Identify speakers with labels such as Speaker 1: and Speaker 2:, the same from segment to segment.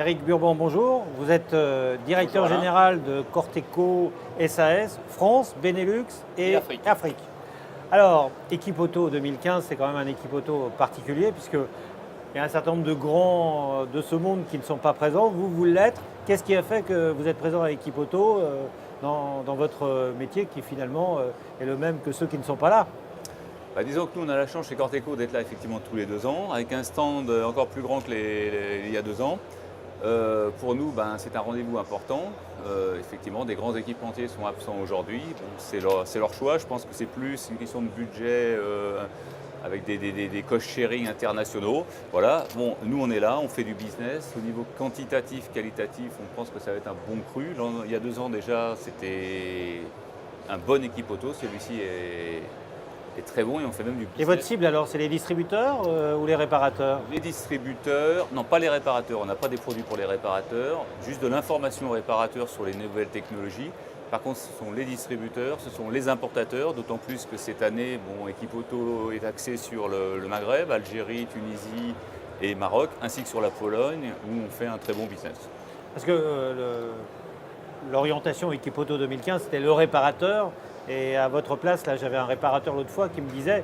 Speaker 1: Éric Burban, bonjour. Vous êtes directeur
Speaker 2: Bonjour, Alain.
Speaker 1: général de Corteco SAS, France, Benelux et
Speaker 2: Et Afrique.
Speaker 1: Alors, Équipe Auto 2015, c'est quand même un équipe auto particulier puisqu'il y a un certain nombre de grands de ce monde qui ne sont pas présents. Vous l'êtes. Qu'est-ce qui a fait que vous êtes présent à Équipe Auto dans votre métier qui finalement est le même que ceux qui ne sont pas là?
Speaker 2: Disons que nous, on a la chance chez Corteco d'être là effectivement tous les 2 ans, avec un stand encore plus grand que il y a 2 ans. Pour nous, c'est un rendez-vous important. Effectivement, des grands équipementiers sont absents aujourd'hui. Bon, c'est leur choix. Je pense que c'est plus une question de budget avec des cost-sharing internationaux. Voilà. Bon, nous, on est là, on fait du business. Au niveau quantitatif, qualitatif, on pense que ça va être un bon cru. Il y a 2 ans déjà, c'était un bon équipe auto. Celui-ci est très bon et on fait même du business.
Speaker 1: Et votre cible alors, c'est les distributeurs ou les réparateurs?
Speaker 2: Les distributeurs, non pas les réparateurs, on n'a pas des produits pour les réparateurs, juste de l'information aux réparateurs sur les nouvelles technologies. Par contre, ce sont les distributeurs, ce sont les importateurs, d'autant plus que cette année, Équipe Auto est axée sur le Maghreb, Algérie, Tunisie et Maroc, ainsi que sur la Pologne, où on fait un très bon business.
Speaker 1: Parce que l'orientation Équipe Auto 2015, c'était le réparateur. Et à votre place, là, j'avais un réparateur l'autre fois qui me disait,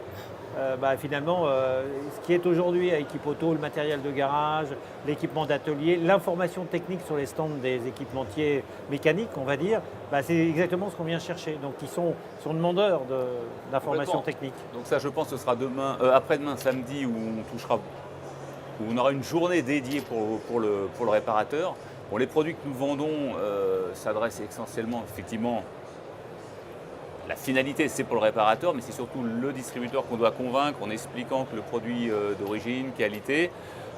Speaker 1: finalement, ce qui est aujourd'hui à Équipe Auto, le matériel de garage, l'équipement d'atelier, l'information technique sur les stands des équipementiers mécaniques, on va dire, c'est exactement ce qu'on vient chercher. Donc, ils sont demandeurs d'informations techniques.
Speaker 2: Donc ça, je pense, ce sera après-demain, samedi, où on aura une journée dédiée pour le réparateur. Bon, les produits que nous vendons s'adressent essentiellement, effectivement. La finalité, c'est pour le réparateur, mais c'est surtout le distributeur qu'on doit convaincre en expliquant que le produit d'origine, qualité.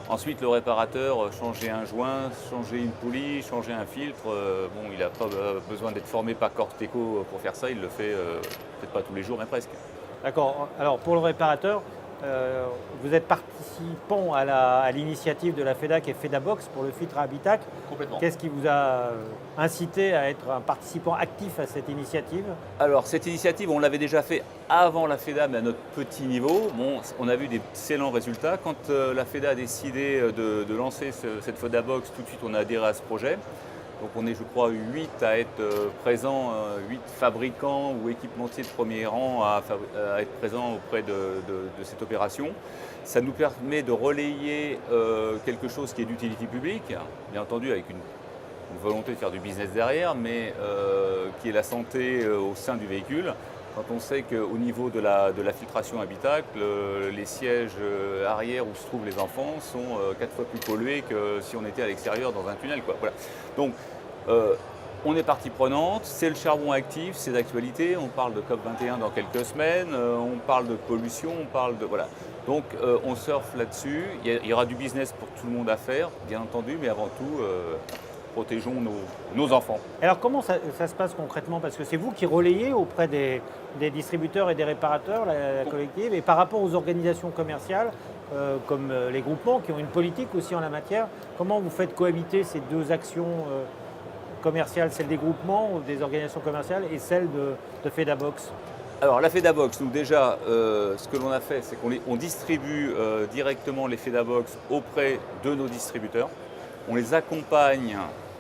Speaker 2: Ensuite, le réparateur, changer un joint, changer une poulie, changer un filtre. Il n'a pas besoin d'être formé par Corteco pour faire ça. Il le fait peut-être pas tous les jours, mais presque.
Speaker 1: D'accord. Alors, pour le réparateur, vous êtes participant à l'initiative de la FEDA qui est FEDABOX pour le filtre à habitacle.
Speaker 2: Complètement.
Speaker 1: Qu'est-ce qui vous a incité à être un participant actif à cette initiative?
Speaker 2: Alors, cette initiative, on l'avait déjà fait avant la FEDA, mais à notre petit niveau. On a vu d'excellents résultats. Quand la FEDA a décidé de lancer cette FEDABOX, tout de suite, on a adhéré à ce projet. Donc on est, je crois, 8 à être présents, 8 fabricants ou équipementiers de premier rang à être présents auprès de cette opération. Ça nous permet de relayer quelque chose qui est d'utilité publique, bien entendu avec une volonté de faire du business derrière, mais qui est la santé au sein du véhicule. Quand on sait qu'au niveau de la filtration habitacle, les sièges arrière où se trouvent les enfants sont 4 fois plus pollués que si on était à l'extérieur dans un tunnel, quoi. Voilà. Donc, on est partie prenante, c'est le charbon actif, c'est d'actualité, on parle de COP21 dans quelques semaines, on parle de pollution, on parle de... Voilà. Donc, on surfe là-dessus, il y aura du business pour tout le monde à faire, bien entendu, mais avant tout... protégeons nos enfants.
Speaker 1: Alors comment ça se passe concrètement? Parce que c'est vous qui relayez auprès des distributeurs et des réparateurs, la collective, et par rapport aux organisations commerciales, comme les groupements qui ont une politique aussi en la matière, comment vous faites cohabiter ces deux actions commerciales, celle des groupements ou des organisations commerciales et celle de FEDABOX?
Speaker 2: Alors la FEDABOX, nous déjà, ce que l'on a fait, c'est qu'on distribue directement les FEDABOX auprès de nos distributeurs. On les accompagne,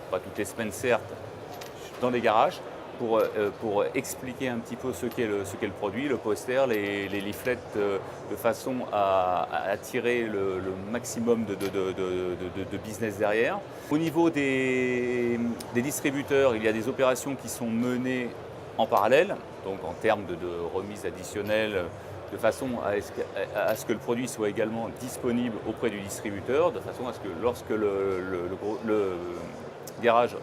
Speaker 2: pas toutes les semaines certes, dans les garages pour expliquer un petit peu ce qu'est le produit, le poster, les leaflets, de façon à attirer le maximum de business derrière. Au niveau des distributeurs, il y a des opérations qui sont menées en parallèle, donc en termes de remise additionnelle, de façon à ce que le produit soit également disponible auprès du distributeur, de façon à ce que lorsque le garage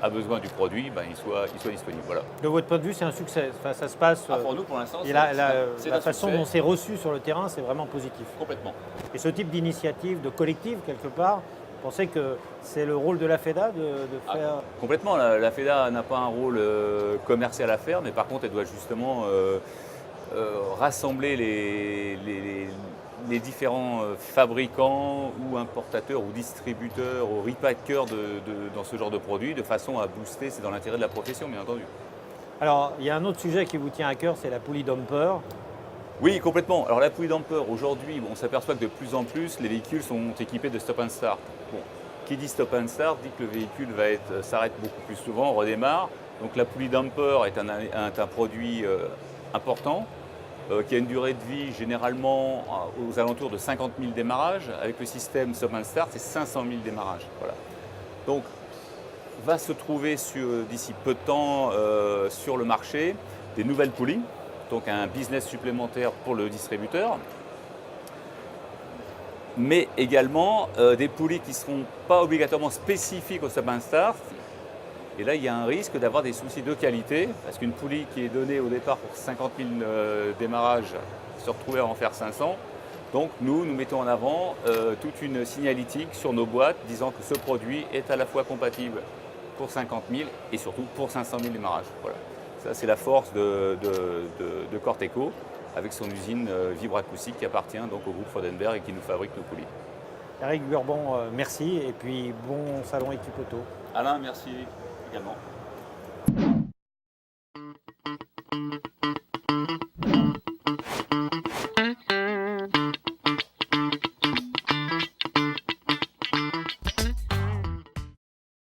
Speaker 2: a besoin du produit, il soit disponible. Voilà.
Speaker 1: De votre point de vue, c'est un succès. Enfin, ça se passe.
Speaker 2: Pour nous, pour l'instant,
Speaker 1: la façon dont c'est reçu sur le terrain, c'est vraiment positif.
Speaker 2: Complètement.
Speaker 1: Et ce type d'initiative, de collective, quelque part, vous pensez que c'est le rôle de la FEDA de faire...
Speaker 2: Complètement. La FEDA n'a pas un rôle commercial à faire, mais par contre, elle doit justement... rassembler les différents fabricants ou importateurs ou distributeurs ou repackers dans ce genre de produits de façon à booster, c'est dans l'intérêt de la profession bien entendu.
Speaker 1: Alors il y a un autre sujet qui vous tient à cœur, c'est la poulie dumper.
Speaker 2: Oui, complètement. Alors la poulie dumper, aujourd'hui, on s'aperçoit que de plus en plus les véhicules sont équipés de stop and start. Bon, Qui dit stop and start dit que le véhicule s'arrête beaucoup plus souvent, redémarre. Donc la poulie damper est un produit important qui a une durée de vie généralement aux alentours de 50 000 démarrages. Avec le système stop and start, c'est 500 000 démarrages. Voilà. Donc va se trouver d'ici peu de temps sur le marché des nouvelles poulies, donc un business supplémentaire pour le distributeur, mais également des poulies qui ne seront pas obligatoirement spécifiques au stop and start. Et là, il y a un risque d'avoir des soucis de qualité, parce qu'une poulie qui est donnée au départ pour 50 000 démarrages se retrouver à en faire 500. Donc nous mettons en avant toute une signalétique sur nos boîtes disant que ce produit est à la fois compatible pour 50 000 et surtout pour 500 000 démarrages. Voilà. Ça, c'est la force de Corteco avec son usine vibroacoustique qui appartient donc au groupe Freudenberg et qui nous fabrique nos poulies.
Speaker 1: Eric Bourbon, merci et puis bon salon Equip Auto.
Speaker 2: Alain, merci également.